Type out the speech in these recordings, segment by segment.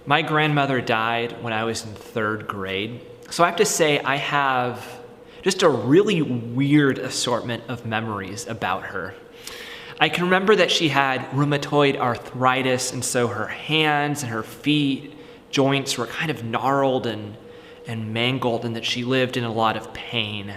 My grandmother died when I was in 3rd grade. So I have to say I have just a really weird assortment of memories about her. I can remember that she had rheumatoid arthritis, and so her hands and her feet, joints were kind of gnarled and mangled, and that she lived in a lot of pain.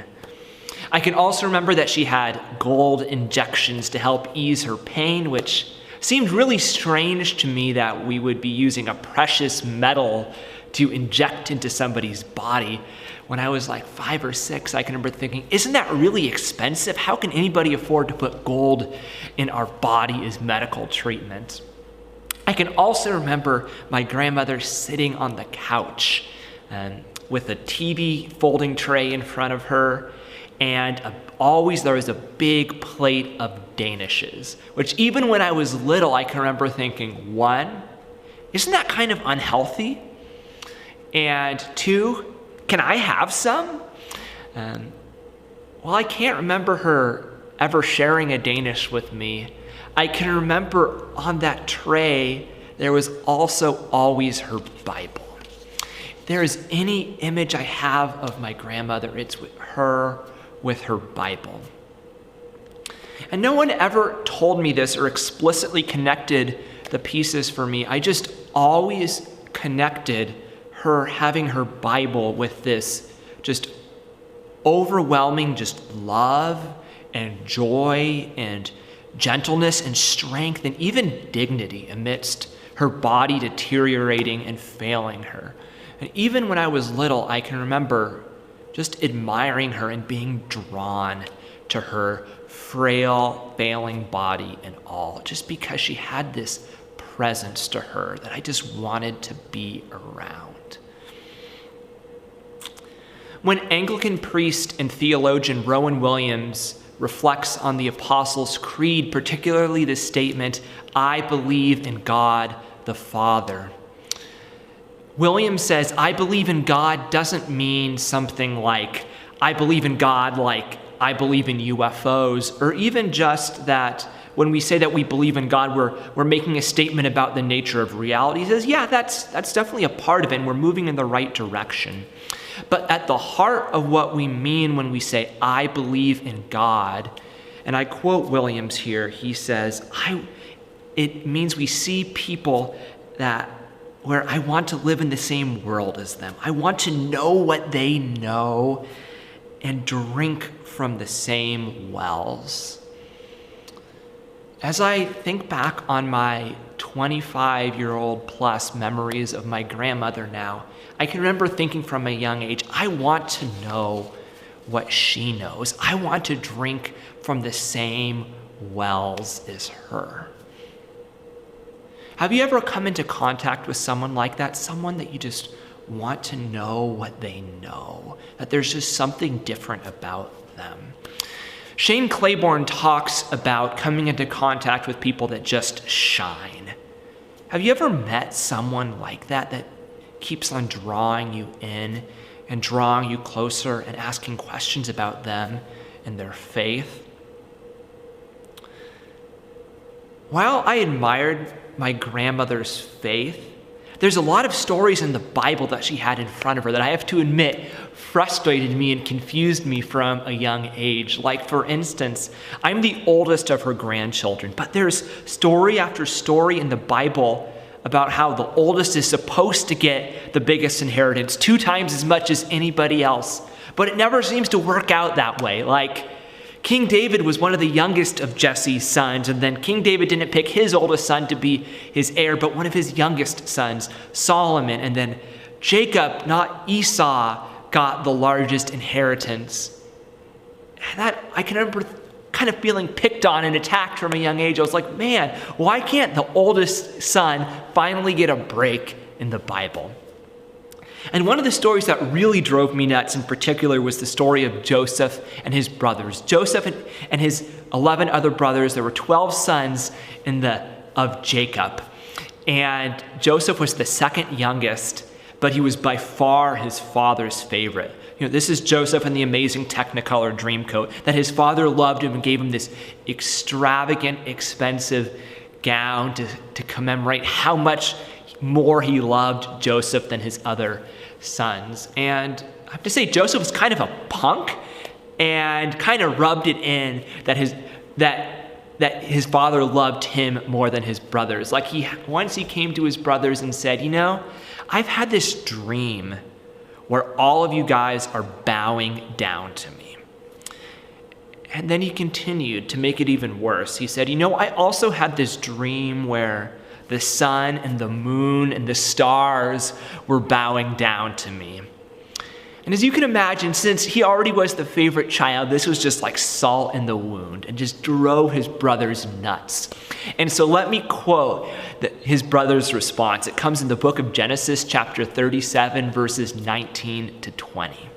I can also remember that she had gold injections to help ease her pain, which seemed really strange to me that we would be using a precious metal to inject into somebody's body. When I was like 5 or 6, I can remember thinking, isn't that really expensive? How can anybody afford to put gold in our body as medical treatment? I can also remember my grandmother sitting on the couch with a TV folding tray in front of her, and always there was a big plate of danishes, which even when I was little, I can remember thinking, 1, isn't that kind of unhealthy? And 2, can I have some? Well, I can't remember her ever sharing a Danish with me. I can remember on that tray, there was also always her Bible. If there is any image I have of my grandmother, it's with her Bible. And no one ever told me this or explicitly connected the pieces for me. I just always connected her having her Bible with this just overwhelming just love and joy and gentleness and strength and even dignity amidst her body deteriorating and failing her. And even when I was little, I can remember just admiring her and being drawn to her frail, failing body and all, just because she had this presence to her that I just wanted to be around. When Anglican priest and theologian Rowan Williams reflects on the Apostles' Creed, particularly the statement, "I believe in God the Father," Williams says, "I believe in God" doesn't mean something like, "I believe in God like I believe in UFOs," or even just that when we say that we believe in God, we're making a statement about the nature of reality. He says, yeah, that's definitely a part of it, and we're moving in the right direction. But at the heart of what we mean when we say, "I believe in God," and I quote Williams here, he says, it means we see people where I want to live in the same world as them. I want to know what they know and drink from the same wells. As I think back on my 25-year-old plus memories of my grandmother now, I can remember thinking from a young age, I want to know what she knows. I want to drink from the same wells as her. Have you ever come into contact with someone like that? Someone that you just want to know what they know, that there's just something different about them. Shane Claiborne talks about coming into contact with people that just shine. Have you ever met someone like that keeps on drawing you in and drawing you closer and asking questions about them and their faith? While I admired my grandmother's faith, there's a lot of stories in the Bible that she had in front of her that I have to admit frustrated me and confused me from a young age. Like, for instance, I'm the oldest of her grandchildren, but there's story after story in the Bible about how the oldest is supposed to get the biggest inheritance, 2 times as much as anybody else. But it never seems to work out that way. Like, King David was one of the youngest of Jesse's sons, and then King David didn't pick his oldest son to be his heir, but one of his youngest sons, Solomon, and then Jacob, not Esau, got the largest inheritance. And that, I can remember kind of feeling picked on and attacked from a young age. I was like, man, why can't the oldest son finally get a break in the Bible? And one of the stories that really drove me nuts in particular was the story of Joseph and his brothers. Joseph and his 11 other brothers, there were 12 sons of Jacob. And Joseph was the second youngest, but he was by far his father's favorite. You know, this is Joseph in the amazing Technicolor Dreamcoat that his father loved him and gave him this extravagant, expensive gown to commemorate how much more he loved Joseph than his other sons. And I have to say, Joseph was kind of a punk and kind of rubbed it in that his father loved him more than his brothers. Like once he came to his brothers and said, I've had this dream where all of you guys are bowing down to me. And then he continued to make it even worse. He said, I also had this dream where the sun and the moon and the stars were bowing down to me. And as you can imagine, since he already was the favorite child, this was just like salt in the wound and just drove his brothers nuts. And so let me quote his brother's response. It comes in the book of Genesis, chapter 37, verses 19 to 20.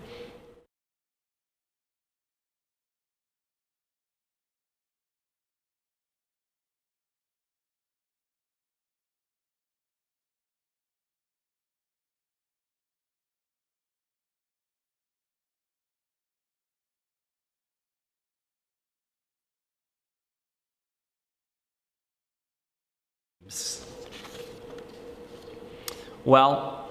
Well,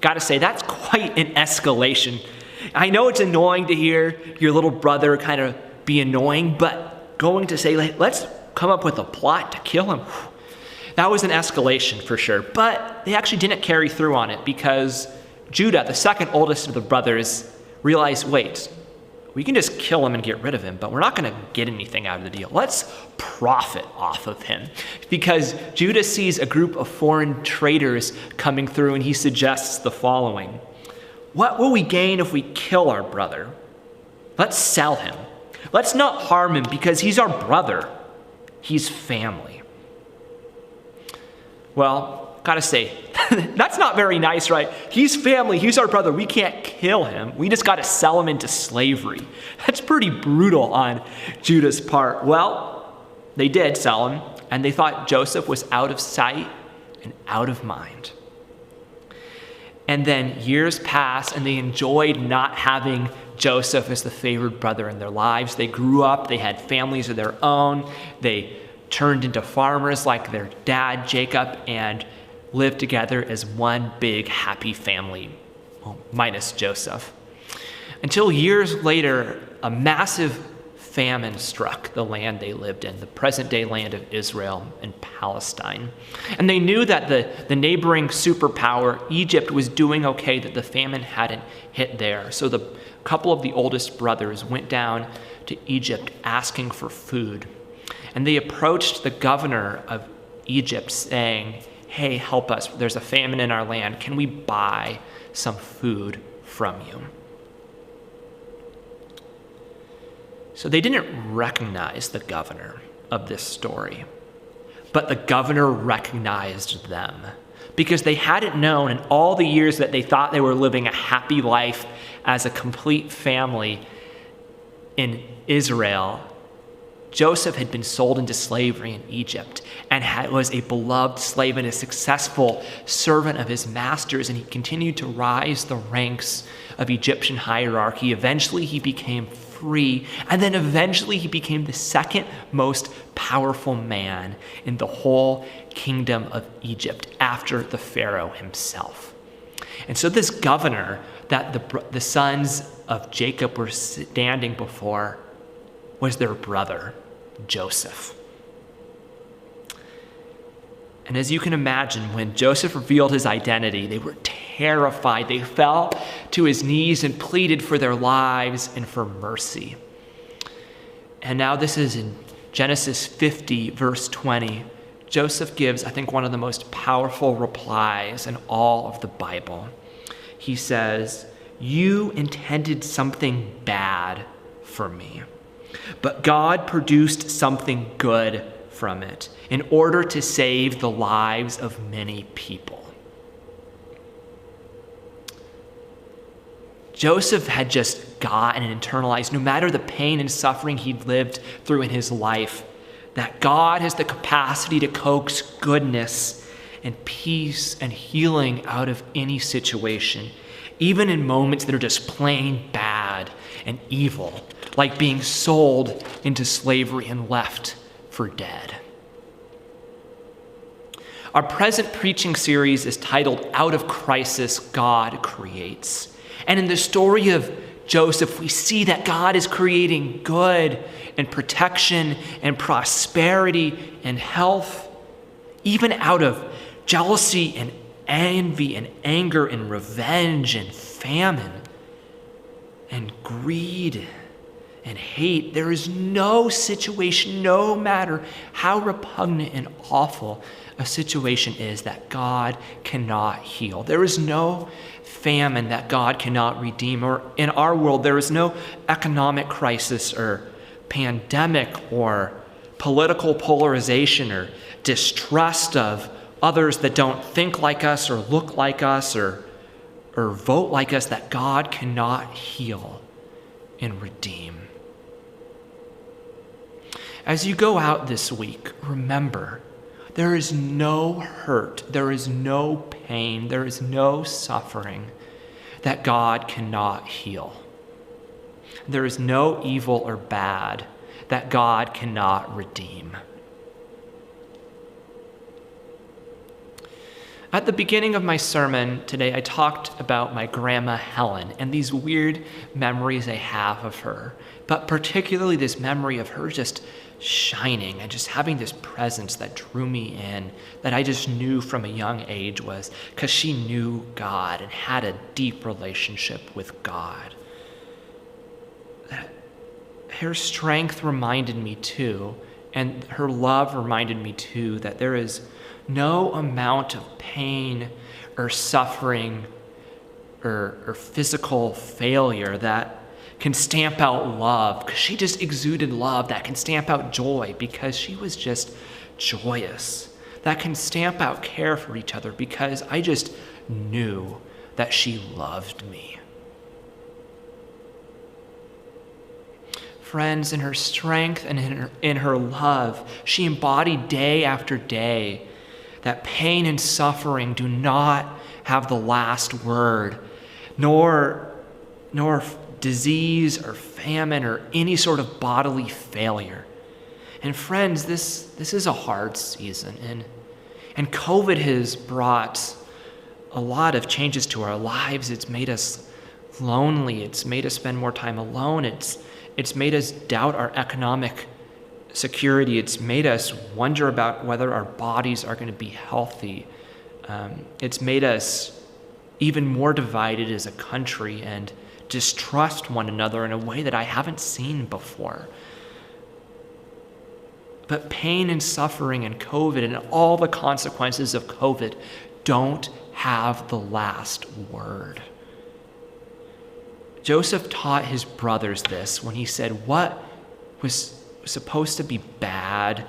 gotta say, that's quite an escalation. I know it's annoying to hear your little brother kind of be annoying, but going to say, let's come up with a plot to kill him, that was an escalation for sure. But they actually didn't carry through on it because Judah, the second oldest of the brothers, realized, wait, we can just kill him and get rid of him, but we're not going to get anything out of the deal. Let's profit off of him. Because Judah sees a group of foreign traders coming through, and he suggests the following. What will we gain if we kill our brother? Let's sell him. Let's not harm him because he's our brother. He's family. Well, gotta say, that's not very nice, right? He's family, he's our brother, we can't kill him. We just gotta sell him into slavery. That's pretty brutal on Judah's part. Well, they did sell him, and they thought Joseph was out of sight and out of mind. And then years passed, and they enjoyed not having Joseph as the favored brother in their lives. They grew up, they had families of their own, they turned into farmers like their dad, Jacob, and lived together as one big happy family, well, minus Joseph. Until years later, a massive famine struck the land they lived in, the present-day land of Israel and Palestine. And they knew that the neighboring superpower, Egypt, was doing okay, that the famine hadn't hit there. So the couple of the oldest brothers went down to Egypt asking for food. And they approached the governor of Egypt saying, hey, help us. There's a famine in our land. Can we buy some food from you? So they didn't recognize the governor of this story, but the governor recognized them because they hadn't known in all the years that they thought they were living a happy life as a complete family in Israel. Joseph had been sold into slavery in Egypt and was a beloved slave and a successful servant of his masters, and he continued to rise the ranks of Egyptian hierarchy. Eventually he became free, and then eventually he became the second most powerful man in the whole kingdom of Egypt after the Pharaoh himself. And so this governor that the sons of Jacob were standing before was their brother, Joseph. And as you can imagine, when Joseph revealed his identity, they were terrified. They fell to his knees and pleaded for their lives and for mercy. And now this is in Genesis 50, verse 20. Joseph gives, I think, one of the most powerful replies in all of the Bible. He says, "You intended something bad for me, but God produced something good from it in order to save the lives of many people." Joseph had just gotten and internalized, no matter the pain and suffering he'd lived through in his life, that God has the capacity to coax goodness and peace and healing out of any situation, even in moments that are just plain bad and evil, like being sold into slavery and left for dead. Our present preaching series is titled Out of Crisis, God Creates. And in the story of Joseph, we see that God is creating good and protection and prosperity and health, even out of jealousy and envy and anger and revenge and famine and greed and hate. There is no situation, no matter how repugnant and awful a situation is, that God cannot heal. There is no famine that God cannot redeem. Or in our world, there is no economic crisis or pandemic or political polarization or distrust of others that don't think like us or look like us or vote like us that God cannot heal and redeem. As you go out this week, remember, there is no hurt, there is no pain, there is no suffering that God cannot heal. There is no evil or bad that God cannot redeem. At the beginning of my sermon today, I talked about my grandma Helen and these weird memories I have of her, but particularly this memory of her just shining and just having this presence that drew me in, that I just knew from a young age was because she knew God and had a deep relationship with God. Her strength reminded me too, and her love reminded me too, that there is no amount of pain or suffering or physical failure that can stamp out love, because she just exuded love, that can stamp out joy because she was just joyous, that can stamp out care for each other because I just knew that she loved me. Friends, in her strength and in her love, she embodied day after day that pain and suffering do not have the last word, nor disease or famine or any sort of bodily failure. And friends, this is a hard season, and COVID has brought a lot of changes to our lives. It's made us lonely. It's made us spend more time alone. It's made us doubt our economic security. It's made us wonder about whether our bodies are going to be healthy. It's made us even more divided as a country and distrust one another in a way that I haven't seen before. But pain and suffering and COVID and all the consequences of COVID don't have the last word. Joseph taught his brothers this when he said, what was supposed to be bad,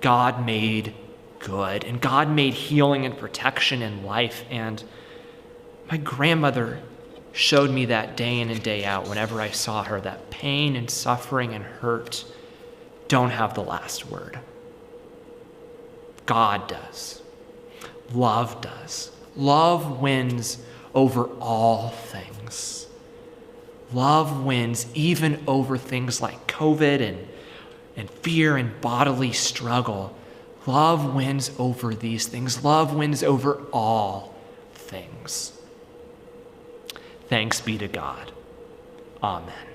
God made good, and God made healing and protection and life. And my grandmother showed me that day in and day out whenever I saw her, that pain and suffering and hurt don't have the last word. God does. Love does. Love wins over all things. Love wins even over things like COVID and fear and bodily struggle. Love wins over these things. Love wins over all things. Thanks be to God. Amen.